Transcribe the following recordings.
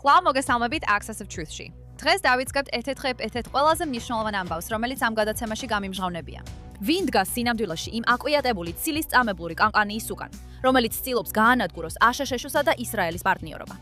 კვლავ მოგესალმებით Access of Truth-ში. დღეს დავიწყებთ ერთ-ერთ ყველაზე მნიშვნელოვან ამბავს, რომელიც ამ გადაცემაში გამიმჟღავნებია. ვინ დგას სინამდვილეში იმ აკვიატებული ცილის წამებლური კამპანიის უკან, რომელიც ცდილობს გაანადგუროს აშშ-სა და ისრაელის პარტნიორობა.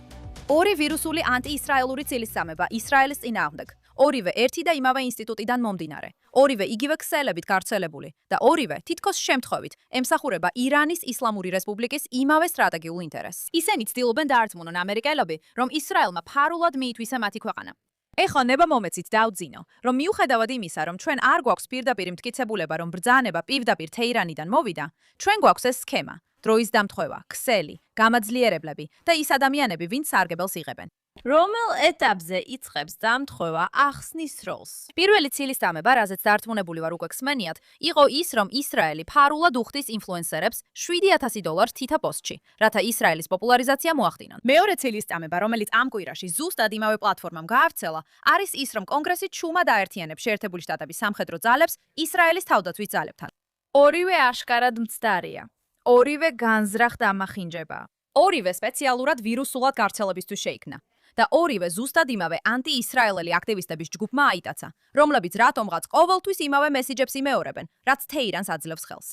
ორი ვირუსული ანტიისრაელური ცილისწამება ისრაელის წინააღმდეგ. ორივე ერთი და იმავე ინსტიტუტიდან მომდინარე. ორივე იგივე ქსელებით გავრცელებული და ორივე თითქოს შემთხვევით ემსახურება ირანის ისლამური რესპუბლიკის იმავე სტრატეგიულ ინტერესს. ისინი ცდილობენ დაარწმუნონ ამერიკელები, რომ ისრაელმა ფარულად მიითვისა მათი ქვეყანა. ეხლა ნება მომეცით დავძინო, რომ მიუხედავად იმისა, რომ ჩვენ არ გვაქვს პირდაპირ მტკიცებულება, რომ ბრძანება პირდაპირ თეირანიდან მოვიდა, ჩვენ გვაქვს ეს სქემა, დროის დამთხვევა, ქსელი, გამაძლიერებლები და ის ადამიანები, ვინც სარგებელს იღებენ. რომელ ეტაპზე იწყებს დამთხვევა ახსნის როლს? პირველი ცილისწამება, რაზეც დარწმუნებული ვარ უკვე ხსმენიათ, იყო ის, რომ ისრაელი ფარულად უხდის ინფლუენსერებს $7,000 თითა პოსტში, რათა ისრაელის პოპულარიზაცია მოახდინონ. მეორე ცილისწამება, რომელიც ამ კვირაში ზუსტად იმავე პლატფორმამ გაავრცელა, არის ის, რომ კონგრესი ჩუმად აერთიანებს შეერთებული შტატების სამხედრო ძალებს ისრაელის თავდაცვის ძალებთან. ორივე აშკარად მცდარია. ორივე განზრახ დამახინჯება. ორივე სპეციალურად ვირუსულად გავრცელებისთვის შეიქმნა. და ორივე ზუსტად იმავე ანტიისრაელელი აქტივისტების ჯგუფმა აიტაცა, რომლებიც რატომღაც ყოველთვის იმავე მესიჯებს იმეორებენ, რაც თეირანს აძლევს ხელს.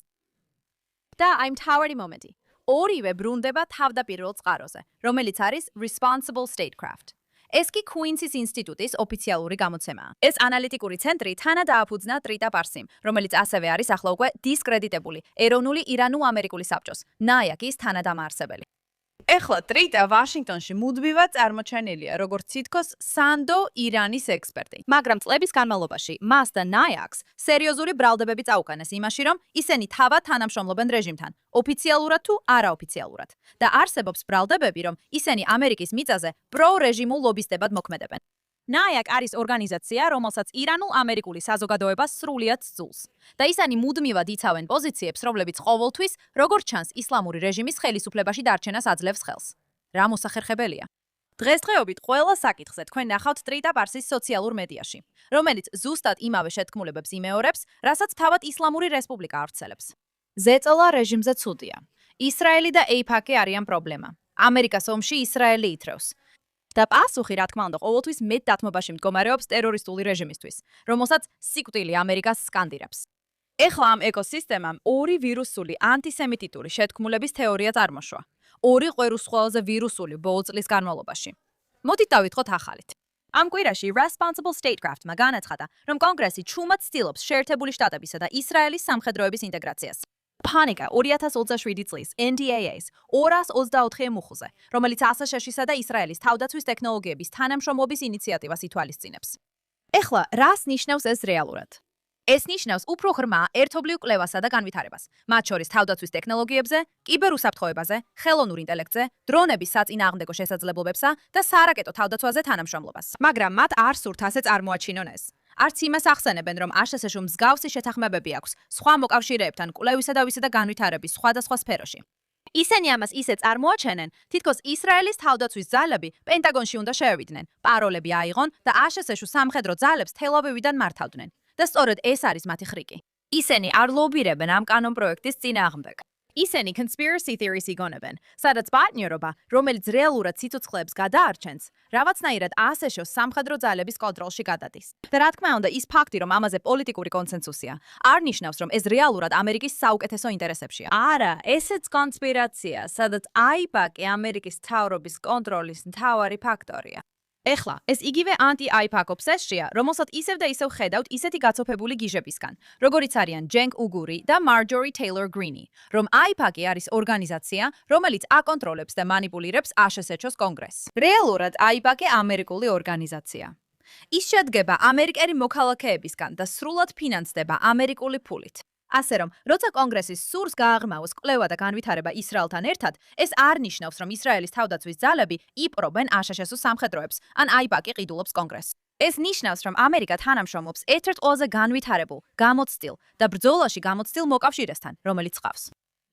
და აი მთავარი მომენტი. ორივე ბრუნდება თავდაპირველ წყაროზე, რომელიც არის Responsible Statecraft. ეს კი Queen's ინსტიტუტის ოფიციალური გამოცემაა. ეს ანალიტიკური ცენტრი თანა დააფუძნა ტრიტა პარსიმ, რომელიც ასევე არის ახლა უკვე დისკრედიტებული ეროვნული ირანულ-ამერიკული საბჭოს, NAIAC-ის თანადამაარსებელი. ეხლა ტრიტა ვაშინგტონში მუდმივად წარმოჩენილია, როგორც თითქოს სანდო ირანის ექსპერტი. მაგრამ წლების განმავლობაში მას და NAIAC-ს სერიოზული ბრალდებები წაუკანეს იმაში, რომ ისინი თავად თანამშრომლობენ რეჟიმთან, ოფიციალურად თუ არაოფიციალურად. და არსებობს ბრალდებები, რომ ისინი ამერიკის მიწაზე პრო-რეჟიმულ ლობისტებად მოქმედებენ. NAIAC არის ორგანიზაცია, რომელსაც ირანულ-ამერიკული საზოგადოება სრულიად სძულს. და ისინი მუდმივად იცავენ პოზიციებს, რომლებიც ყოველთვის, როგორც ჩანს, ისლამური რეჟიმის ხელისუფლებაში დარჩენას აძლევს ხელს. რა მოსახერხებელია? დღესდღეობით ყველა საკითხზე თქვენ ნახავთ ტრიტა პარსის სოციალურ მედიაში, რომელიც ზუსტად იმავე შეთქმულებებს იმეორებს, რასაც თავად ისლამური რესპუბლიკა ავრცელებს. ზეწოლა რეჟიმზე ცუდია. ისრაელი და AIPAC-ი არიან პრობლემა. ამერიკას ომში ისრაელი ითრევს. და პასუხი, რა თქმა უნდა, ყოველთვის მეტ დათმობაში მდგომარეობს ტერორისტული რეჟიმისთვის, რომელსაც სიკვდილი ამერიკას სკანდირებს. ეხლა ამ ეკოსისტემამ ორი ვირუსული ანტისემიტური შეთქმულების თეორია წარმოშვა. ორი ყვერუს ყველაზე ვირუსული ბოლო წლის განმავლობაში. მოდით დავითხოთ ახალით. ამ კვირაში Responsible Statecraft-მა განაცხადა, რომ კონგრესი ჩუმად ცდილობს შეერთებული შტატებისა და ისრაელის სამხედროების ინტეგრაციას. Panika 2027 წლის NDAA-ს 224 მუხლზე, რომელიც აშშ-სა და ისრაელის თავდაცვის ტექნოლოგიების თანამშრომლობის ინიციატივას ითვალისწინებს. ეხლა, რას ნიშნავს ეს რეალურად? ეს ნიშნავს უფრო ღრმა ერთობლივ კვლევასა და განვითარებას, მათ შორის თავდაცვის ტექნოლოგიებზე, კიბერუსაფრთხოებაზე, ხელოვნურ ინტელექტზე, დრონების საწინააღმდეგო შესაძლებლობებსა და სარაკეტო თავდაცვაზე თანამშრომლობას. მაგრამ მათ არ სურთ ასე წარმოაჩინონ ეს. არც იმას ახსენებენ, რომ აშშ-ში მსგავსი შეთანხმებები აქვს სხვა მოკავშირეებთან კვლევისა და ვისა და განვითარების სხვადასხვა სფეროში. ისინი ამას ისე წარმოაჩენენ, თითქოს ისრაელის თავდაცვის ძალები პენტაგონში უნდა შეევიდნენ, პაროლები აიღონ და აშშ-ში სამხედრო ძალებს თელ-ავივიდან მართავდნენ. და სწორედ ეს არის მათი ხრიკი. ისინი არ ლობირებენ ამ კანონპროექტის წინააღმდეგ. ისინი conspiracy theories იგონებენ, სადაც პარტნიორობა, რომელიც რეალურად სიცოცხლეებს გადაარჩენს, რაღაცნაირად აშშ-ს სამხედრო ძალების კონტროლში გადადის. და რა თქმა უნდა, ის ფაქტი, რომ ამაზე პოლიტიკური კონსენსუსია, არ ნიშნავს, რომ ეს რეალურად ამერიკის საუკეთესო ინტერესებშია. არა, ესეც კონსპირაცია, სადაც AIPAC-ი ამერიკის მთავრობის კონტროლის მთავარი ფაქტორია. ეხლა, ეს იგივე anti-AIPAC ობსესია, რომელსაც ისევ და ისევ ხედავთ ისეთი გაცოფებული გიჟებისგან, როგორიც არიან Cenk Uygur და Marjorie Taylor Greene, რომ AIPAC-ი არის ორგანიზაცია, რომელიც აკონტროლებს და მანიპულირებს აშშ-ს კონგრესს. რეალურად AIPAC-ი ამერიკული ორგანიზაცია. ის შედგება ამერიკელი მოქალაქეებისგან და სრულად ფინანსდება ამერიკული ფულით. ასე რომ, როცა კონგრესის სურს გააღრმავოს კვლევა და განვითარება ისრაელთან ერთად, ეს არ ნიშნავს, რომ ისრაელის თავდაცვის ძალები იპრობენ აშშ-ს სამხედროებს, ან AIPAC-ი ყიდულობს კონგრესს. ეს ნიშნავს, რომ ამერიკა თანამშრომლობს ერთ-ერთ ყველაზე განვითარებულ, გამოცდილ და ბრძოლაში გამოცდილ მოკავშირესთან, რომელიც ყავს.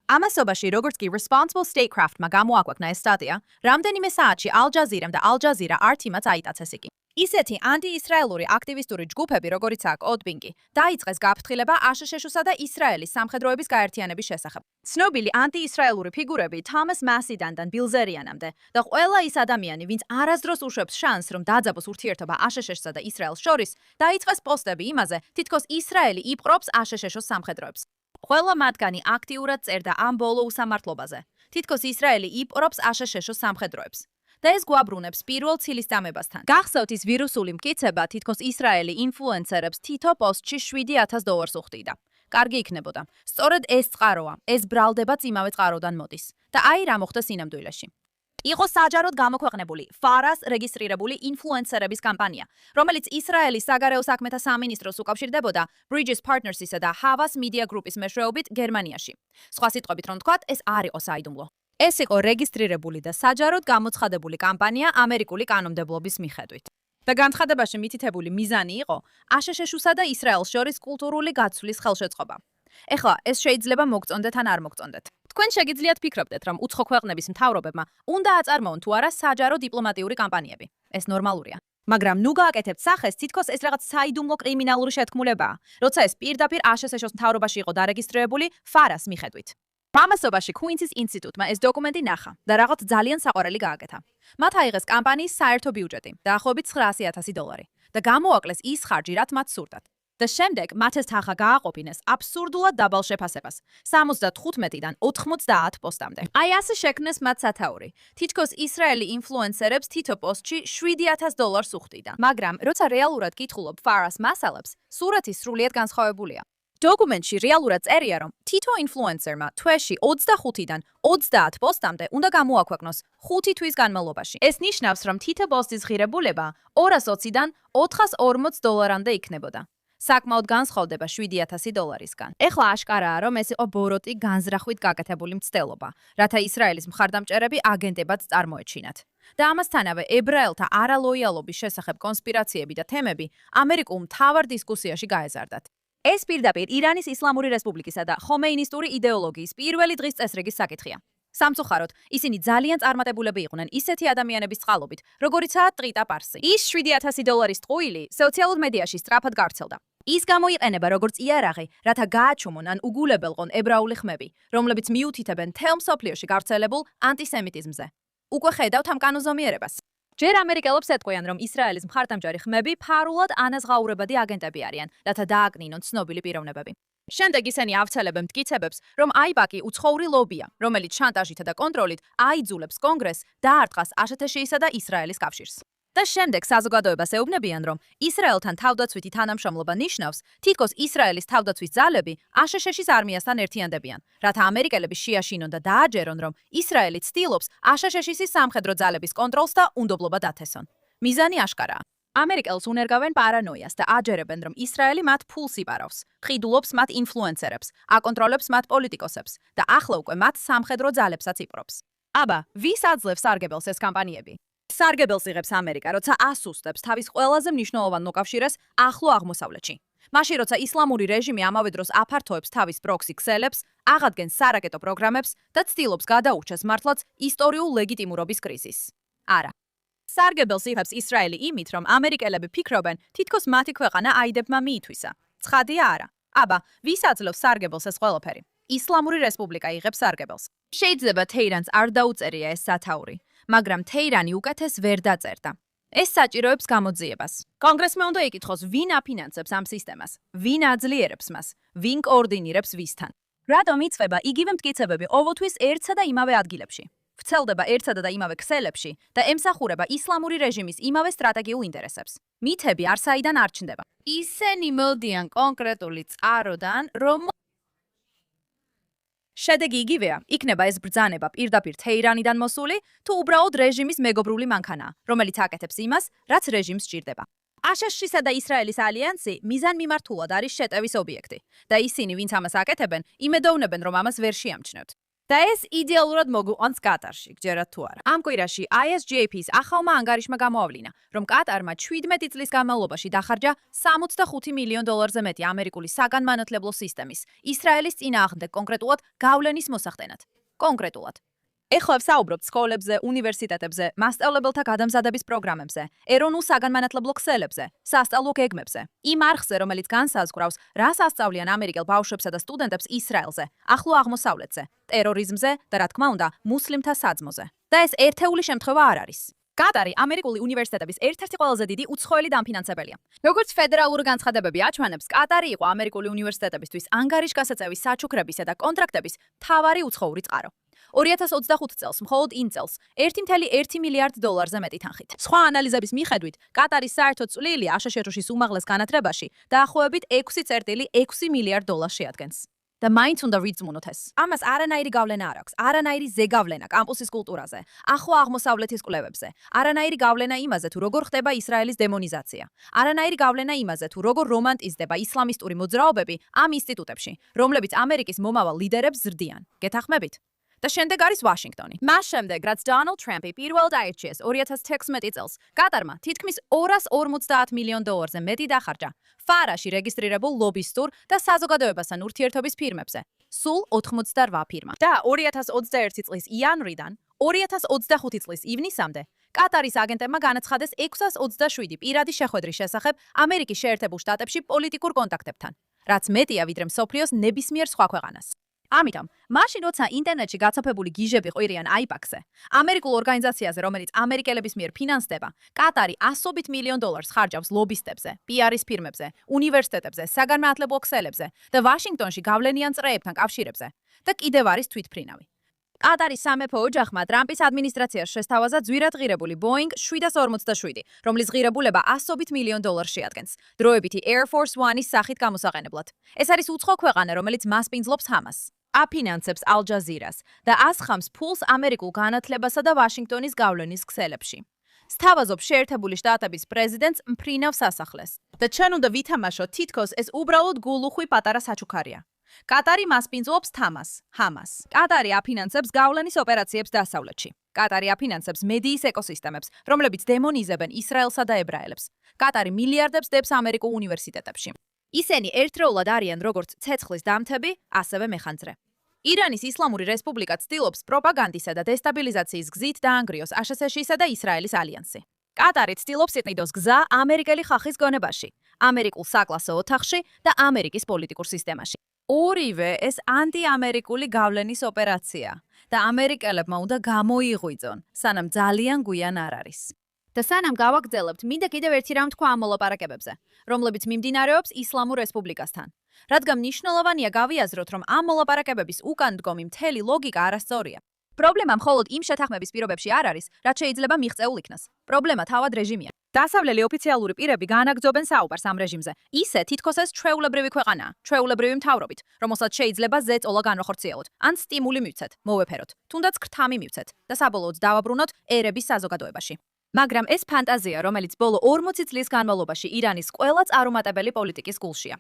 ამასობაში, როგორც კი Responsible Statecraft-მა გამოაკვაკნა ეს სტატია, რამდენიმე საათში Al Jazeera და Al Jazeera RT-მაც აიტაცეს იგი. ისეთი ანტიისრაელური აქტივისტური ჯგუფები, როგორიცაა კოდბინგი, დაიწყეს გაფრთხილება აშშ-სა და ისრაელის სამხედროების გაერთიანების შესახებ. ცნობილი ანტიისრაელური ფიგურები თომას მასიდან და ბილ ზერიანამდე და ყველა ის ადამიანი, ვინც არასდროს უშვებს შანსს, რომ დაძაბოს ურთიერთობა აშშ-სა და ისრაელს შორის, დაიწყეს პოსტები იმაზე, თითქოს ისრაელი იპყრობს აშშ-ს სამხედროებს. ყველა მათგანი აქტიურად წერდა ამ ბოლო უსამართლობაზე. თითქოს ისრაელი იპყრობს აშშ-ს სამხედროებს. და ეს გვაბრუნებს პირველ ცილის დამებასთან. გახსოვთ ის ვირუსული მტკიცება, თითქოს ისრაელი ინფლუენსერებს თითო პოსტში $7,000 უხდიდა. კარგი იქნებოდა. სწორედ ეს წყაროა, ეს ბრალდებაც იმავე წყაროდან მოდის. და აი რა მოხდა სინამდვილეში. იყო საჯაროდ გამოქვეყნებული ფარას რეგისტრირებული ინფლუენსერების კამპანია, რომელიც ისრაელის საგარეო საქმეთა სამინისტროს უკავშირდებოდა Bridges Partners-ისა და Havas Media Group-ის მეშვეობით გერმანიაში. სხვა სიტყვებით რომ ვთქვათ, ეს არ იყო საიდუმლო. ეს იყო რეგისტრირებული და საჯაროდ გამოცხადებული კამპანია ამერიკული კანონმდებლობის მიხედვით. და განცხადებაში მითითებული მიზანი იყო აშშ-სა და ისრაელს შორის კულტურული გაცვლის ხელშეწყობა. ეხლა ეს შეიძლება მოგწონდეთ ან არ მოგწონდეთ. თქვენ შეგიძლიათ ფიქრობდეთ, რომ უცხო ქვეყნების მთავრობებმა უნდა აწარმოონ თუ არა საჯარო დიპლომატიური კამპანიები. ეს ნორმალურია. მაგრამ ნუ გააკეთებთ სახეს, თითქოს ეს რაღაც საიდუმლო კრიმინალური შეთქმულებაა, როცა ეს პირდაპირ აშშ-ს მთავრობაში იყო დარეგისტრირებული ფარას მიხედვით. მამასობაში Queen's-ის ინსტიტუტმა ეს დოკუმენტი ნახა და რაღაც ძალიან საყვარელი გააკეთა. მათ აიღეს კამპანიის საერთო ბიუჯეტი, დაახლოებით $900,000 და გამოაკლეს ის ხარჯი, რაც მათ სურდათ. და შემდეგ მათ ეს თანხა გააყოფინეს აბსურდულად დაბალ შეფასებას, 75-დან 90 პოსტამდე. აი ასე შექმნეს მათ სათაური. თითქოს ისრაელი ინფლუენსერებს თითო პოსტში $7,000 უხდიდა. მაგრამ როცა რეალურად კითხულობ ფარას მასალებს, სურათი სრულიად განსხვავებულია. დოკუმენტში რეალურად წერია, რომ თითო ინფლუენსერმა თვეში 25-დან 30 პოსტამდე უნდა გამოაქვეყნოს 5 თვის განმავლობაში. ეს ნიშნავს, რომ თითო პოსტის ღირებულება $220-დან $440-მდე იქნებოდა. საკმაოდ განსხვავდება $7,000-ისგან. ეხლა აშკარაა, რომ ეს იყო ბოროტი განზრახვით გაკეთებული მცდელობა, რათა ისრაელის მხარდამჭერები აგენტებად წარმოეჩინათ. და ამასთანავე ებრაელთა არალოიალობის შესახებ კონსპირაციები და თემები ამერიკულ მთავარ დისკუსიაში გაეზარდათ. ეს პირდაპირ ირანის ისლამური რესპუბლიკისა და ხომეინისტური იდეოლოგიის პირველი დღის წესრიგის საკითხია. სამწუხაროდ, ისინი ძალიან წარმატებულები იყვნენ ისეთი ადამიანების წყალობით, როგორიცაა ტრიტა პარსი. ის $7,000 ტყუილი სოციალურ მედიაში სწრაფად გავრცელდა. ის გამოიყენება როგორც იარაღი, რათა გააჩუმონ ან უგულებელყონ ებრაული ხმები, რომლებიც მიუთითებენ მთელ მსოფლიოში გავრცელებულ ანტისემიტიზმზე. უკვე ხედავთ ამ კანონზომიერებას. ჯერ ამერიკელებს ეტყვიან, რომ ისრაელის მხარდამჭერი ხმები ფარულად ანაზღაურებადი აგენტები არიან, რათა დააკნინონ ცნობილი პიროვნებები. შემდეგ ისინი ავრცელებენ მტკიცებებს, რომ აიპაკი უცხოური ლობია, რომელიც შანტაჟითა და კონტროლით აიძულებს კონგრესს დაარტყას აშშ-სა და ისრაელის კავშირს. და შემდეგ საზოგადოებას ეუბნებიან, რომ ისრაელთან თავდაცვითი თანამშრომლობა ნიშნავს, თითქოს ისრაელის თავდაცვის ძალები აშშ-ის არმიასთან ერთიანდებიან, რათა ამერიკელები შეაშინონ და დააჯერონ, რომ ისრაელი ცდილობს აშშ-ის სამხედრო ძალების კონტროლს და უნდობლობა დათესონ. მიზანი აშკარაა. ამერიკელს უნერგავენ პარანოიას და აჯერებენ, რომ ისრაელი მათ ფულს იპარავს, ყიდულობს მათ ინფლუენსერებს, აკონტროლებს მათ პოლიტიკოსებს და ახლა უკვე მათ სამხედრო ძალებსაც იპყრობს. აბა, ვის აძლევს სარგებელს ეს კამპანიები? სარგებელს იღებს ამერიკა, როცა ასუსტებს თავის ყველაზე მნიშვნელოვან მოკავშირეს ახლო აღმოსავლეთში. მაშინ, როცა ისლამური რეჟიმი ამავე დროს აფართოებს თავის პროქსი ქსელებს, აღადგენს სარაკეტო პროგრამებს და ცდილობს გადაურჩეს მართლაც ისტორიულ ლეგიტიმურობის კრიზისს. არა. სარგებელს იღებს ისრაელი იმით, რომ ამერიკელები ფიქრობენ, თითქოს მათი ქვეყანა აიდებმა მიითვისა. ცხადია არა. აბა, ვის აძლევს სარგებელს ეს ყველაფერი? ისლამური რესპუბლიკა იღებს სარგებელს. შეიძლება თეირანს არ დაუწერია ეს სათაური, მაგრამ თეირანი უკეთეს ვერ დაწერდა. ეს საჭიროებს გამოძიებას. კონგრესმა უნდა იკითხოს, ვინ აფინანსებს ამ სისტემას, ვინ აძლიერებს მას, ვინ კოორდინირებს ვისთან. რატომ იწვება იგივე მტკიცებები ყოველთვის ერთსა და იმავე ადგილებში? ვრცელდება ერთსა და იმავე ქსელებში და ემსახურება ისლამური რეჟიმის იმავე სტრატეგიულ ინტერესებს. მითები არ საიდან არ ჩნდება. ისინი მოდიან კონკრეტული წყაროდან, რომ შედეგი იგივეა, იქნება ეს ბრძანება პირდაპირ თეირანიდან მოსული, თუ უბრალოდ რეჟიმის მეგობრული მანქანაა, რომელიც აკეთებს იმას, რაც რეჟიმს სჭირდება. აშშ-სა და ისრაელის ალიანსი მიზანმიმართულად არის შეტევის ობიექტი და ისინი, ვინც ამას აკეთებენ, იმედოვნებენ, რომ ამას ვერ შეამჩნევთ. და ეს იდეალურად მოგვიყვანს კატარში, გჯერათ თუ არა. ამ კვირაში ISJP-ის ახალმა ანგარიშმა გამოავლინა, რომ კატარმა 17 წლის განმავლობაში დახარჯა $65 მილიონ-ზე მეტი ამერიკული საგანმანათლებლო სისტემის ისრაელის წინააღმდეგ კონკრეტულად გავლენის მოსახდენად. კონკრეტულად. ეხლა ვსაუბრობთ სკოლებზე, უნივერსიტეტებზე, მასწავლებელთა გადამზადების პროგრამებზე, ეროვნულ საგანმანათლებლო ქსელებზე, სასწავლო გეგმებზე. იმ არხზე, რომელიც განსაზღვრავს, რას ასწავლიან ამერიკელ ბავშვებსა და სტუდენტებს ისრაელზე, ახლო აღმოსავლეთზე, ტერორიზმზე და რა თქმა უნდა, მუსლიმთა საძმოზე. და ეს ერთეული შემთხვევა არ არის. კატარი ამერიკული უნივერსიტეტების ერთ-ერთი ყველაზე დიდი უცხოელი დამფინანსებელია. როგორც ფედერალური განცხადებები აჩვენებს, კატარი იყო ამერიკული უნივერსიტეტებისთვის ანგარიშგასაწევის საჩუქრებისა და კონტრაქტების მთავარი უცხოური წყარო. 2025 წელს მხოლოდ იმ წელს 1.1 მილიარდ დოლარზე მეტი თანხით. სხვა ანალიზების მიხედვით, კატარის საერთო წვლილი აშშ-ში უმაღლეს განათლებაში დაახლოებით 6.6 მილიარდ დოლარს შეადგენს. და მაინც უნდა ვიძმუნოთ ეს. ამას არანაირი გავლენა არ აქვს, არანაირი ზეგავლენა კამპუსის კულტურაზე, ახლო აღმოსავლეთის კვლევებზე, არანაირი გავლენა იმაზე, თუ როგორ ხდება ისრაელის დემონიზაცია, არანაირი გავლენა იმაზე, თუ როგორ რომანტიზდება ისლამისტური მოძრაობები ამ ინსტიტუტებში, რომლებიც ამერიკის მომავალ ლიდერებს ზრდიან. გეთანხმებით? და შემდეგ არის ვაშინგტონი. მას შემდეგ, რაც დონალდ ტრამპი პირველად აირჩიეს 2016 წელს, კატარმა თითქმის 250 მილიონ დოლარზე მეტი დახარჯა ფარაში რეგისტრირებულ ლობისტურ და საზოგადოებასთან ურთიერთობის ფირმებზე. სულ 88 ფირმა. და 2021 წლის იანვრიდან 2025 წლის ივნისამდე კატარის აგენტებმა განაცხადეს 627 პირადი შეხვედრის შესახებ ამერიკის შეერთებულ შტატებში პოლიტიკურ კონტაქტებთან, რაც მეტია ვიდრე მსოფლიოს ნებისმიერ სხვა ქვეყანას. ამიტომ, მაშინ როცა ინტერნეტში გაცოფებული გიჟები ყვირიან AIPAC-ზე, ამერიკულ ორგანიზაციაზე, რომელიც ამერიკელების მიერ ფინანსდება, კატარი ასობით მილიონ დოლარს ხარჯავს ლობისტებზე, PR-ის ფირმებზე, უნივერსიტეტებზე, საგანმანათლებლო ქსელებზე და ვაშინგტონში გავლენიან წრეებთან კავშირებზე და კიდევ არის თვითმფრინავი. კატარის სამეფო ოჯახმა ტრამპის ადმინისტრაციას შესთავაზა ძვირადღირებული Boeing 747, რომლის ღირებულება ასობით მილიონ დოლარს შეადგენს, დროებითი Air Force One-ის სახით გამოსაყენებლად. ეს არის უცხო ქვეყანა, რომელიც მასპინძლობს ჰამას. აფინანსებს ალ-ჯაზირას და ასხამს ფულს ამერიკულ განათლებასა და ვაშინგტონის გავლენის ქსელებში. სთავაზობს შეერთებული შტატების პრეზიდენტს მფრინავ სასახლეს. და ჩვენ უნდა ვითამაშოთ თითქოს ეს უბრალოდ გულუხვი პატარა საჩუქარია. კატარი მასპინძლობს თამას, ჰამას. კატარი აფინანსებს გავლენის ოპერაციებს დასავლეთში. კატარი აფინანსებს მედიის ეკოსისტემებს, რომლებიც დემონიზებენ ისრაელსა და ებრაელებს. კატარი მილიარდებს დებს ამერიკულ უნივერსიტეტებში. ისინი ერთდროულად არიან როგორც ცეცხლის დამთები, ასევე მეხანძრე. ირანის ისლამური რესპუბლიკა ცდილობს პროპაგანდისა და დესტაბილიზაციის გზით დაანგრიოს აშშ-სა და ისრაელის ალიანსი. კატარი ცდილობს იყიდოს გზა ამერიკელი ხალხის გონებაში, ამერიკულ საკლასო ოთახში და ამერიკის პოლიტიკურ სისტემაში. ორივე ეს ანტიამერიკული გავლენის ოპერაცია და ამერიკელებმა უნდა გამოიღვიძონ, სანამ ძალიან გვიან არ არის. და სანამ გავაგრძელებთ, მინდა კიდევ ერთი რამ თქვა ამ მოლაპარაკებებზე, რომლებიც მიმდინარეობს ისლამურ რესპუბლიკასთან. რადგან მნიშვნელოვანია გავიაზროთ, რომ ამ მოლაპარაკებების უკან დგომი მთელი ლოგიკა არასწორია. პრობლემა მხოლოდ იმ შეთანხმების პირობებში არ არის, რაც შეიძლება მიღწეულ იქნას. პრობლემა თავად რეჟიმია. დასავლელი ოფიციალური პირები განაგრძობენ საუბარს ამ რეჟიმზე. ისე თითქოს ეს ჩვეულებრივი ქვეყანაა, ჩვეულებრივი მთავრობით, რომელსაც შეიძლება ზეწოლა განვახორციელოთ, ან სტიმული მივცეთ, მოვეფეროთ, თუნდაც ქრთამი მივცეთ და საბოლოოდ დავაბრუნოთ ერების საზოგადოებაში. მაგრამ ეს ფანტაზია, რომელიც ბოლო 40 წლის განმავლობაში ირანის ყველა წარუმატებელი პოლიტიკის გულშია.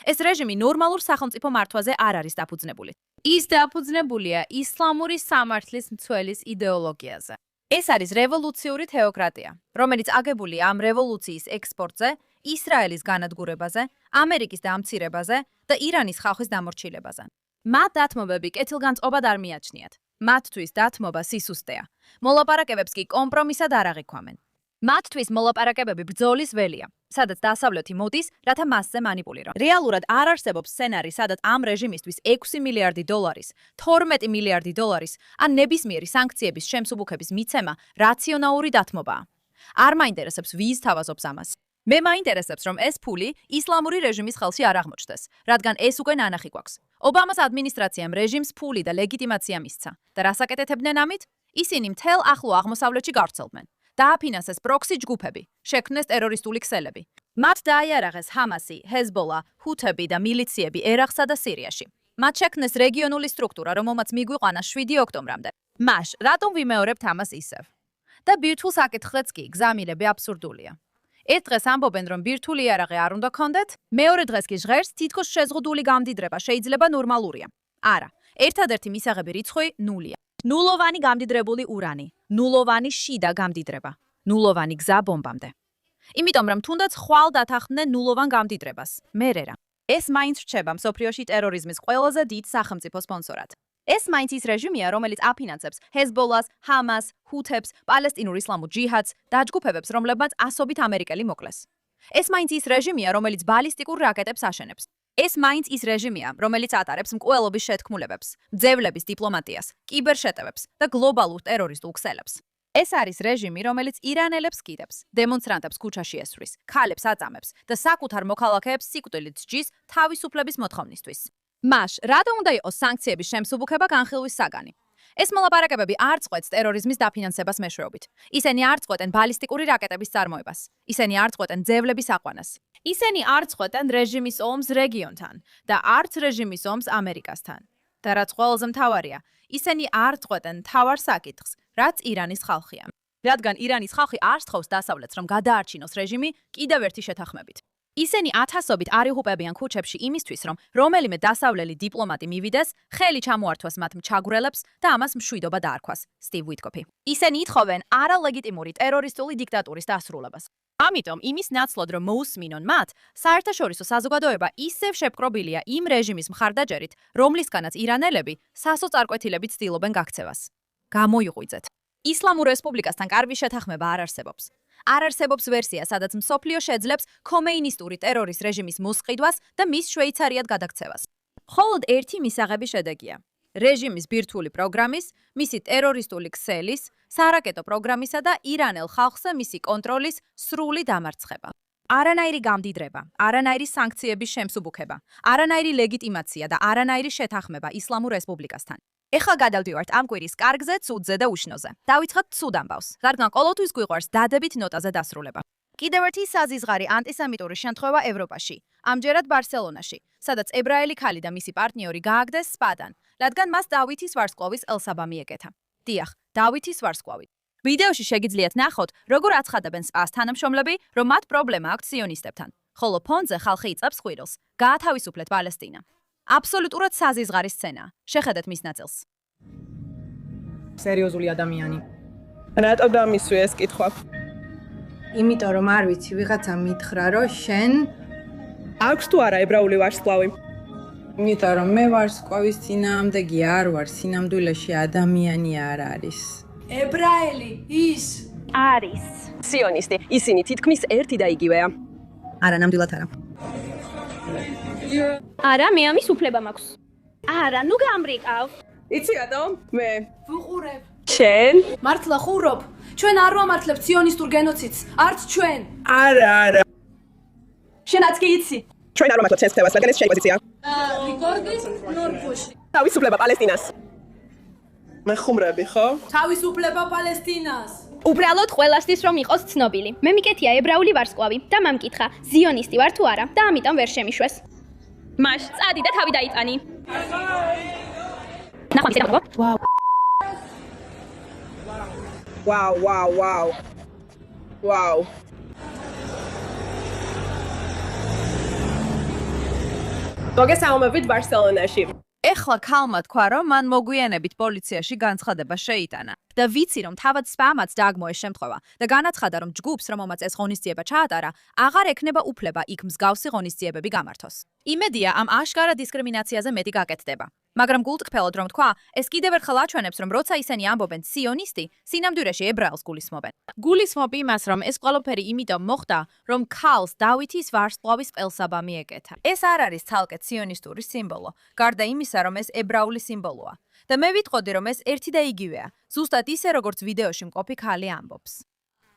ეს რეჟიმი ნორმალურ სახელმწიფო მართვაზე არ არის დაფუძნებული. ის დაფუძნებულია ისლამური სამართლის მცველის იდეოლოგიაზე. ეს არის რევოლუციური თეოკრატია, რომელიც აგებულია ამ რევოლუციის ექსპორტზე, ისრაელის განადგურებაზე, ამერიკის დამცირებაზე და ირანის ხალხის დამორჩილებაზე. მათ დათმობები კეთილგანწყობად არ მიაჩნიათ. მათთვის დათმობა სისუსტეა. მოლაპარაკებებს კი კომპრომისად არ აღიქვამენ. მათთვის მოლაპარაკებები ბრძოლის ველია, სადაც დასავლეთი მოდის, რათა მასზე მანიპულირონ. რეალურად არ არსებობს სცენარი, სადაც ამ რეჟიმისთვის 6 მილიარდი დოლარის, 12 მილიარდი დოლარის ან ნებისმიერი სანქციების შემსუბუქების მიცემა რაციონალური დათმობაა. არ მაინტერესებს ვის თავაზობს ამას. მე მაინტერესებს, რომ ეს ფული ისლამური რეჟიმის ხელში არ აღმოჩნდეს, რადგან ეს უკვე ნანახი გვაქვს. ობამას ადმინისტრაციამ რეჟიმს ფული და ლეგიტიმაცია მისცა და რას აკეთებდნენ ამით? ისინი მთელ ახლო აღმოსავლეთში გავრცელდნენ. დააფინანსეს პროქსი ჯგუფები, შექმნეს ტერორისტული ქსელები. მათ დაიარაღეს ჰამასი, ჰეზბოლა, ჰუთები და მილიციები ერაყსა და სირიაში. მათ შექმნეს რეგიონული სტრუქტურა, რომელმაც მიგვიყვანა 7 ოქტომბრამდე. მაშ, რატომ ვიმეორებთ ამას ისევ? და ბირთვულ საკითხზეც კი გზამილები აბსურდულია. ერთ დღეს ამბობენ, რომ ბირთვული იარაღი არ უნდა გქონდეთ, მეორე დღეს კი ჟღერს თითქოს შეზღუდული გამდიდრება შეიძლება ნორმალურია. არა, ერთადერთი მისაღები რიცხვი ნულია. ნულოვანი გამდიდრებული ურანი, ნულოვანი შიდა გამდიდრება, ნულოვანი გზა ბომბამდე. იმიტომ რომ თუნდაც ხვალ დათანხმდნენ ნულოვან გამდიდრებას, მერერა. ეს მაინც რჩება მსოფლიოში ტერორიზმის ყველაზე დიდ სახელმწიფო სპონსორად. ეს მაინც ის რეჟიმია, რომელიც აფინანსებს ჰეზბოლას, ჰამას, ჰუთებს, პალესტინურ ისლამურ ჯიჰადს, დაჯგუფებებს, რომლებმაც ასობით ამერიკელი მოკლეს. ეს მაინც ის რეჟიმია, რომელიც ბალისტიკურ რაკეტებს აშენებს. ეს მაინც ის რეჟიმია, რომელიც ატარებს მკვლელობის შეთქმულებებს, მძევლების დიპლომატიას, კიბერშეტევებს და გლობალურ ტერორისტულ ქსელებს. ეს არის რეჟიმი, რომელიც ირანელებს კიდებს, დემონსტრანტებს ქუჩაში ესვრის, ქალებს აწამებს და საკუთარ მოქალაქეებს სიკვდილით სჯის თავისუფლების მოთხოვნისთვის. მაშ, რატომ უნდა იყოს სანქციების შემსუბუქება განხილვის საგანი? ეს მოლაპარაკებები არ წყვეტს ტერორიზმის დაფინანსებას მეშვეობით. ისინი არ წყვეტენ ბალისტიკური რაკეტების წარმოებას. ისინი არ წყვეტენ ძევლების აყვანას. ისინი არ წყვეტენ რეჟიმის ომს რეგიონთან და არც რეჟიმის ომს ამერიკასთან. და რაც ყველაზე მთავარია, ისინი არ წყვეტენ მთავარ საკითხს, რაც ირანის ხალხია. რადგან ირანის ხალხი არ სთხოვს დასავლეთს, რომ გადაარჩინოს რეჟიმი კიდევ ერთი შეთანხმებით. ისინი ათასობით არ იღუპებიან ქუჩებში იმისთვის, რომ რომელიმე დასავლელი დიპლომატი მივიდეს, ხელი ჩამოართვას მათ მჩაგვრელებს და ამას მშვიდობა დაარქვას. სტივ ვიტკოფი. ისინი ითხოვენ არალეგიტიმური ტერორისტული დიქტატურის დასრულებას. ამიტომ იმის ნაცვლად, რომ მოусმინონ მათ, საერთაშორისო საზოგადოება ისევ შეპყრობილია იმ რეჟიმის მხარდაჭერით, რომლისგანაც ირანელები სასოწარკვეთილებით ცდილობენ გაქცევას. გამოიღვიძეთ. ისლამურ რესპუბლიკასთან კარგი შეთანხმება არ არსებობს. არ არსებობს ვერსია, სადაც მსოფლიო შეძლებს კომეინისტური ტერორის რეჟიმის მოსყიდვას და მის შვეიცარიად გადაქცევას. მხოლოდ ერთი მისაღები შედეგია. რეჟიმის ბირთვული პროგრამის, მისი ტერორისტული ქსელის, სარაკეტო პროგრამისა და ირანელ ხალხზე მისი კონტროლის სრული დამარცხება. არანაირი გამდიდრება, არანაირი სანქციების შემსუბუქება, არანაირი ლეგიტიმაცია და არანაირი შეთანხმება ისლამურ რესპუბლიკასთან. ეხლა გადავდივართ ამ კვირის კარგზე, ცუდზე და უშნოზე. დავიწყოთ ცუდ ამბავს, რადგან ყოველთვის გვიყვარს დადებით ნოტაზე დასრულება. კიდევ ერთი საზიზღარი ანტისემიტური შემთხვევა ევროპაში, ამჯერად ბარსელონაში, სადაც ებრაელი ქალი და მისი პარტნიორი გააგდეს სპადან, რადგან მას დავითის ვარსკვლავის ელსაბა მიეკეთა. დიახ, დავითის ვარსკვლავი. ვიდეოში შეგიძლიათ ნახოთ, როგორ აცხადებენ სპას თანამშრომლები, რომ მათ პრობლემა აქვს სიონისტებთან, ხოლო ფონზე ხალხი იწებს ხვილს. გაათავისუფლეთ პალესტინა. აბსოლუტურად საზიზღარი სცენა. შეხედეთ მის ნაწილს. სერიოზული ადამიანი. რატო დამისვი ეს კითხვა? იმიტომ რომ არ ვიცი, ვიღაცა მითხრა, რომ შენ აქვს თუ არა ებრაული ვარსკვლავი? იმიტომ რომ მე ვარსკვლავის წინააღმდეგი არ ვარ, სინამდვილეში ადამიანი არ არის. ებრაელი ის არის სიონისტი. ისინი თითქმის ერთი და იგივეა. არა, ნამდვილად არა. არა, მე ამის უფლება მაქვს. არა, ნუ გამრიყავ. იცი რატო? მე ვუყურებ. შენ? მართლა ხურობ. ჩვენ არ ვამართლებთ სიონისტურ გენოციდს, არც ჩვენ. არა. შენაც კი იცი. ჩვენ არ ვამართლებთ შენს თევას, რადგან ეს შენი პოზიცია. რიკორდის ნორფოში. თავისუფლება პალესტინას. მე ხუმრები, ხო? თავისუფლება პალესტინას. უბრალოდ ყველასთვის რომ იყოს ცნობილი. მე მიკეთია ებრაული ვარსკვლავი და მამკითხა, ზიონისტი ვარ თუ არა და ამიტომ ვერ შემიშვეს. მაშ, წადი და თავი დაიტანი. ნახო ისე გამოგო. ვაუ. მოგესალმებით ბარსელონაში. ეხლა ქალმა თქვა, რომ მან მოგვიანებით პოლიციაში განცხადება შეიტანა და ვიცი, რომ თავად სპამაც დააგმო ეს შემთხვევა და განაცხადა, რომ ჯგუფს, რომელმაც ეს ღონისძიება ჩაატარა, აღარ ექნება უფლება იქ მსგავსი ღონისძიებები გამართოს. იმედია, ამ აშკარა დისკრიმინაციაზე მეტი გაკეთდება. მაგრამ გულწრფელად რომ თქვა, ეს კიდევ ერთხელ აჩვენებს, რომ როცა ისინი ამბობენ სიონისტი, სინამდვილეში ებრაელს გულისხმობენ. გულისხმობ იმას, რომ ეს ყველაფერი იმიტომ მოხდა, რომ ქალს დავითის ვარსკვლავის ყელსაბა მიეკეთა. ეს არ არის ცალკე სიონისტური სიმბოლო, გარდა იმისა, რომ ეს ებრაული სიმბოლოა. და მე ვიტყოდი, რომ ეს ერთი და იგივეა, ზუსტად ისე, როგორც ვიდეოში მყოფი ქალი ამბობს.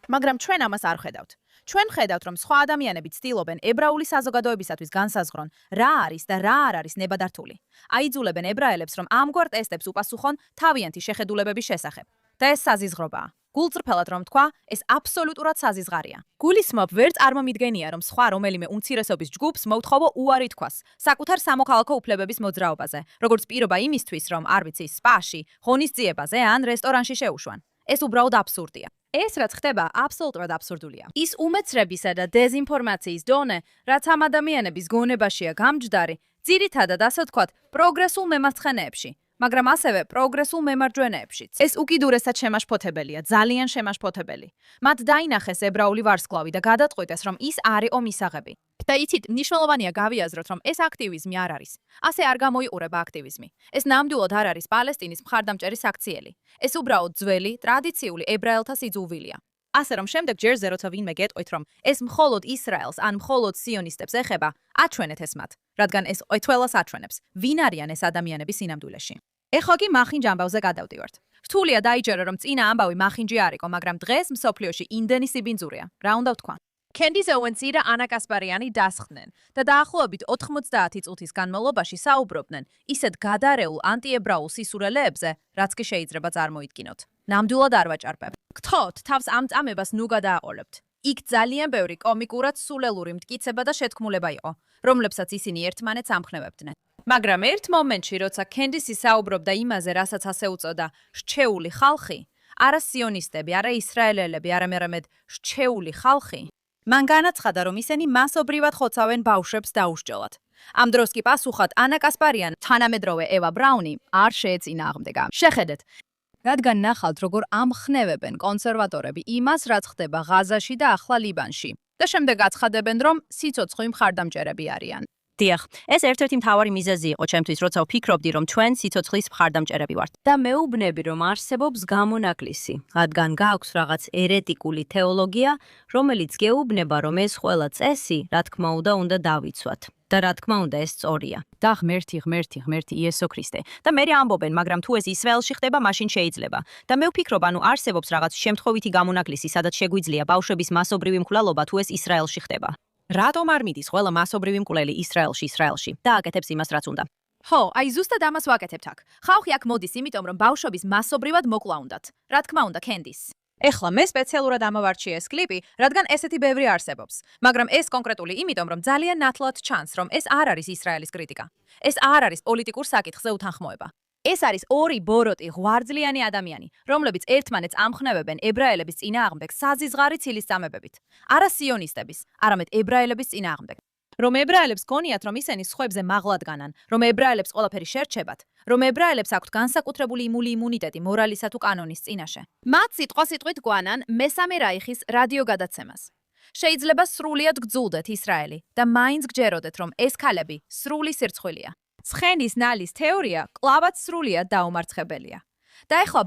მაგრამ ჩვენ ამას არ ხედავთ. ჩვენ ხედავთ, რომ სხვა ადამიანები ცდილობენ ებრაული საზოგადოებისათვის განსაზღვრონ, რა არის და რა არ არის ნებადართული. აიძულებენ ებრაელებს, რომ ამგვარ ტესტებს უპასუხონ თავიანთი შეხედულებების შესახებ. და ეს საზიზღრობაა. გულწრფელად რომ თქვა, ეს აბსოლუტურად საზიზღარია. გულისხმობ, ვერც არ მომიდგენია, რომ სხვა რომელიმე უმცირესობის ჯგუფს მოუთხოვო უარი თქვას საკუთარ სამოქალაქო უფლებების მოძრაობაზე, როგორც პირობა იმისთვის, რომ არ ვიცი, სპაში, ღონისძიებაზე ან რესტორანში შეუშვან. ეს უბრალოდ აბსურდია. ეს რაც ხდება, აბსოლუტურად აბსურდულია. ის უმეცრებისა და დეზინფორმაციის დონე, რაც ამ ადამიანების გონებაშია გამჯდარი, ძირითადად ასე ვთქვათ, პროგრესულ მემარცხენეებში, მაგრამ ასევე პროგრესულ მემარჯვენეებშიც. ეს უკიდურესად შემაშფოთებელია, ძალიან შემაშფოთებელი. მათ დაინახეს ებრაული ვარსკვლავი და გადაწყვიტეს, რომ ის არ იყო მისაღები. და იცით, მნიშვნელოვანია გავიაზროთ, რომ ეს აქტივიზმი არ არის. ასე არ გამოიყურება აქტივიზმი. ეს ნამდვილად არ არის პალესტინის მხარდამჭერის აქციელი. ეს უბრალოდ ძველი, ტრადიციული ებრაელთა სიძულვილია. ასე რომ შემდეგ ჯერზე როცა ვინმე გეტყვით, რომ ეს მხოლოდ ისრაელს ან მხოლოდ სიონისტებს ეხება, აჩვენეთ ეს მათ, რადგან ეს ყველას აჩვენებს, ვინ არიან ეს ადამიანები სინამდვილეში. ეხლა კი მახინჯ ამბავზე გადავდივართ. რთულია დაიჯერო, რომ წინა ამბავი მახინჯი არ იყო, მაგრამ დღეს მსოფლიოში იმდენი სიბინძურია. რა უნდა ვთქვა? Candice Owens-ი და ანა კასპარიანი დასხდნენ და დაახლოებით 90 წუთის განმავლობაში საუბრობდნენ ისეთ გადარეულ ანტიებრაულ სისურელეებზე, რაც კი შეიძლება წარმოიდგინოთ. ნამდვილად არ ვაჭარბებ. გთხოვთ, თავს ამ წამებას ნუ გადააყოლებთ. იქ ძალიან ბევრი კომიკურად სულელური მტკიცება და შეთქმულება იყო, რომლებსაც ისინი ერთმანეთს ამხნევებდნენ. მაგრამ ერთ მომენტში, როცა Candice საუბრობდა იმაზე, რასაც ასე უწოდა რჩეული ხალხი, არა სიონისტები, არა ისრაელელები, არამედ რჩეული ხალხი, მან განაცხადა, რომ ისინი მასობრივად ხოცავენ ბავშვებს დაუსჯელად. ამ დროს კი პასუხად ანა კასპარიან, თანამედროვე ევა ბრაუნი არ შეეწინააღმდეგა. შეხედეთ, რადგან ნახავთ, როგორ ამხნევებენ კონსერვატორები იმას, რაც ხდება ღაზაში და ახლა ლიბანში. და შემდეგ აცხადებენ, რომ სიცოცხლე მხარდამჭერები არიან. დიახ, ეს ერთ-ერთი მთავარი მიზეზი იყო ჩემთვის, როცა ვფიქრობდი, რომ ჩვენ სიცოცხლის მხარდამჭერები ვართ. და მეუბნები, რომ არსებობს გამონაკლისი, რადგან გააქვს რაღაც ერეტიკული თეოლოგია, რომელიც გეუბნება, რომ ეს ყველა წესი, რა თქმა უნდა დავიცვათ. და რა თქმა უნდა ეს სწორია. და ღმერთი იესო ქრისტე. და მე ამბობენ, მაგრამ თუ ეს ისრაელში ხდება, მაშინ შეიძლება. და მე ვფიქრობ, ანუ არსებობს რაღაც შემთხვევითი გამონაკლისი, სადაც შეგვიძლია ბავშვების მასობრივი მკვლელობა, თუ ეს ისრაელში ხდება. რატომ არ მიდის ყველა მასობრივი მკვლელი ისრაელში და აკეთებს იმას, რაც უნდა? ხო, აი ზუსტად ამას ვაკეთებთ აქ. ხალხი აქ მოდის, იმიტომ რომ ბავშვების მასობრივად მოკლა უნდათ. რა თქმა უნდა, Candice. ეხლა მე სპეციალურად ამოვარჩიე ეს კლიპი, რადგან ესეთი ბევრი არსებობს. მაგრამ ეს კონკრეტული იმიტომ, რომ ძალიან ნათლად ჩანს, რომ ეს არ არის ისრაელის კრიტიკა. ეს არ არის პოლიტიკურ საკითხზე უთანხმოება. ეს არის ორი ბოროტი ღვარძლიანი ადამიანი, რომლებიც ერთმანეთს ამხნევებენ ებრაელების წინააღმდეგ საზიზღარი ცილისწამებებით. არა სიონისტების, არამედ ებრაელების წინააღმდეგ. რომ ებრაელებს გონიათ, რომ ისინი სხვებზე მაღლად განან, რომ ებრაელებს ყველაფერი შერჩებათ, რომ ებრაელებს აქვთ განსაკუთრებული იმუნიტეტი მორალისა თუ კანონის წინაშე. მათ სიტყვასიტყვით გვანან მესამე რაიხის რადიო გადაცემას. შეიძლება სრულიად გძულდეთ ისრაელი და მაინც გჯეროდეთ, რომ ეს ქალები სრული სირცხვილია. ცხენის ნალის თეორია კლავად სრულიად დაუმარცხებელია. და ეხლა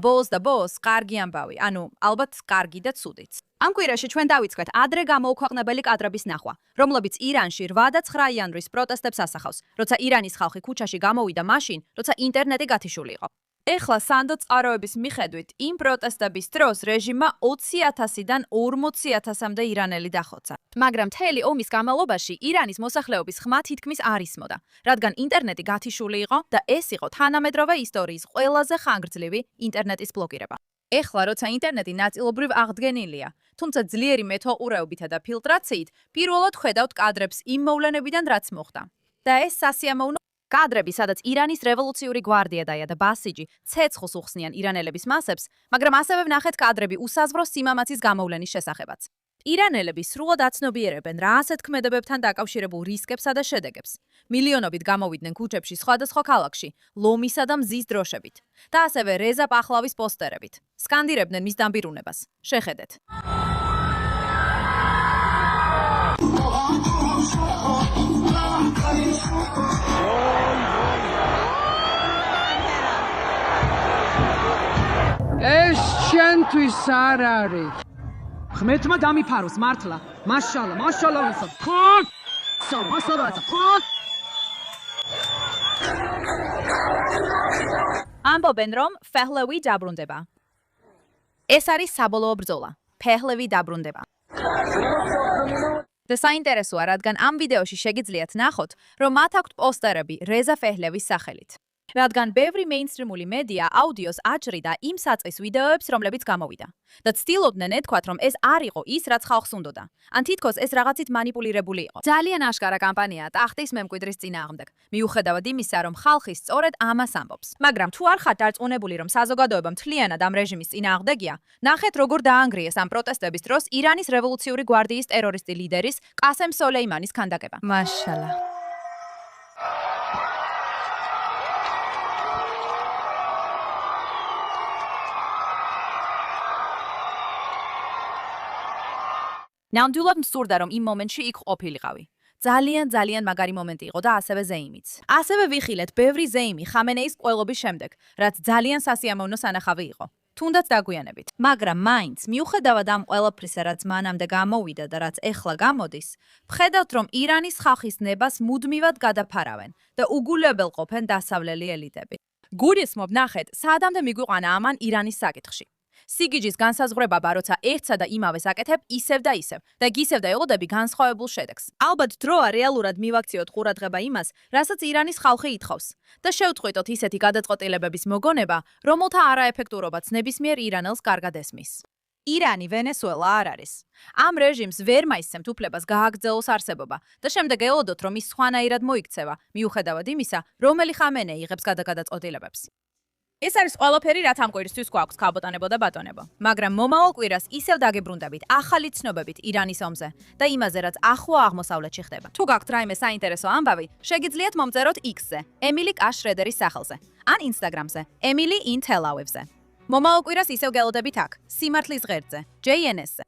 ბოლოს კარგი ამბავი, ანუ ალბათ კარგი და ცუდიც. ამ კვირაში ჩვენ დავიწყეთ ადრე გამოუქვეყნებელი კადრების ნახვა, რომლებიც ირანში 8 და 9 იანვრის პროტესტებს ასახავს, როცა ირანის ხალხი ქუჩაში გამოვიდა მაშინ, როცა ინტერნეტი გათიშული იყო. ეხლა სანდო წყაროების მიხედვით, იმ პროტესტების დროს რეჟიმმა 20,000-დან 40,000-მდე ირანელი დახოცა. მაგრამ მთელი ომის განმავლობაში ირანის მოსახლეობის ხმა თითქმის არ ისმოდა, რადგან ინტერნეტი გათიშული იყო და ეს იყო თანამედროვე ისტორიის ყველაზე ხანგრძლივი ინტერნეტის ბლოკირება. ეხლა, როცა ინტერნეტი ნაწილობრივ აღდგენილია, თუმცა ძლიერი მეთვალყურეობითა და ფილტრაციით, პირველად ხედავთ კადრებს იმ მოვლენებიდან, რაც მოხდა. და ეს სასიამოვნო კადრები, სადაც ირანის რევოლუციური გვარდია და ბასიჯი ცეცხლს უხსნიან ირანელების მასებს, მაგრამ ასევე ვნახეთ კადრები უსაზღვრო სიმამაცის გამოვლენის შესახებაც. ირანელები სრულად აცნობიერებენ რა ასეთ ქმედებებთან დაკავშირებულ რისკებსა და შედეგებს. მილიონობით გამოვიდნენ ქუჩებში სხვადასხვა ქალაქში, ლომისა და მზის დროშებით და ასევე რეზა პახლავის პოსტერებით. სკანდირებდნენ მის დამბირუნებას. შეხედეთ. ეს შენთვის არ არის. ღმერთმა დამიფაროს მართლა. მაშალა. ამბობენ, რომ ფეჰლევი დაბრუნდება. ეს არის საბოლოო ბრძოლა. ფეჰლევი დაბრუნდება. და საინტერესოა, რადგან ამ ვიდეოში შეგიძლიათ ნახოთ, რომ მათ აქვთ პოსტერები რეზა ფეჰლევის სახელით. რადგან ბევრი მეინსტრიმული მედია აუდიოს აჭრიდა იმ საწყის ვიდეოებს, რომლებიც გამოვიდა. და ცდილობდნენ ეთქვათ, რომ ეს არ იყო ის, რაც ხალხს უნდოდა. ან თითქოს ეს რაღაცით манипуლირებული იყო. ძალიან აშკარა კამპანიაა ტახტის მემკვიდრის წინააღმდეგ. მიუხედავად იმისა, რომ ხალხი სწორედ ამას ამბობს. მაგრამ თუ არ ხართ დარწმუნებული, რომ საზოგადოება მთლიანად ამ რეჟიმის წინააღმდეგია, ნახეთ, როგორ დაანგრიეს ამ პროტესტების დროს ირანის რევოლუციური გვარდიის ტერორისტი ლიდერის ყასემ სოლეიმანის ქანდაკება. მაშალა. ნამდვილად მსურდა, რომ იმ მომენტში იქ ყოფილიყავი. ძალიან მაგარი მომენტი იყო და ასევე ზეიმიც. ასევე ვიხილეთ ბევრი ზეიმი ხამენეის ყველობის შემდეგ, რაც ძალიან სასიამოვნო სანახავი იყო. თუნდაც დაგვიანებით. მაგრამ მაინც მიუხედავად ამ ყველაფრისა, რაც მანამდე გამოვიდა და რაც ეხლა გამოდის, ვხედავთ, რომ ირანის ხალხის ნებას მუდმივად გადაფარავენ და უგულებელ ყოფენ დასავლელი ელიტები. გულისხმობ ნახეთ, საადამდე მიგვიყვანა ამან ირანის საკითხში. სიგიჯის განსაზღვრება, როცა ერთსა და იმავეს აკეთებ ისევ და გისევ და ელოდები განსხვავებულ შედეგს. ალბათ დროა რეალურად მივაქციოთ ყურადღება იმას, რასაც ირანის ხალხი ითხოვს და შევწყვიტოთ ისეთი გადაწყვეტილებების მოგონება, რომელთა არაეფექტურობაც ნებისმიერ ირანელს კარგად ესმის. ირანი ვენესუელა არ არის. ამ რეჟიმს ვერ მაისცემთ უფლებას გააგრძელოს არსებობა და შემდეგ ელოდოთ, რომ ის სხვანაირად მოიქცევა, მიუხედავად იმისა, რომელი ხამენე იღებს გადაწყვეტილებებს. ეს არის ყველაფერი, რაც ამ კვირისთვის გვაქვს, ქალბატონებო და ბატონებო. მაგრამ მომავალ კვირას ისევ დაგებრუნდებით ახალი ცნობებით ირანის ომზე და იმაზე, რაც ახლო აღმოსავლეთში ხდება. თუ გაქვთ რაიმე საინტერესო ამბავი, შეგიძლიათ მომწეროთ X-ზე, ემილი კა შრედერის სახელზე, ან Instagram-ზე, Emily in Tel Aviv-ზე. მომავალ კვირას ისევ გელოდებით აქ, სიმართლის ღერძზე, JNS-ზე.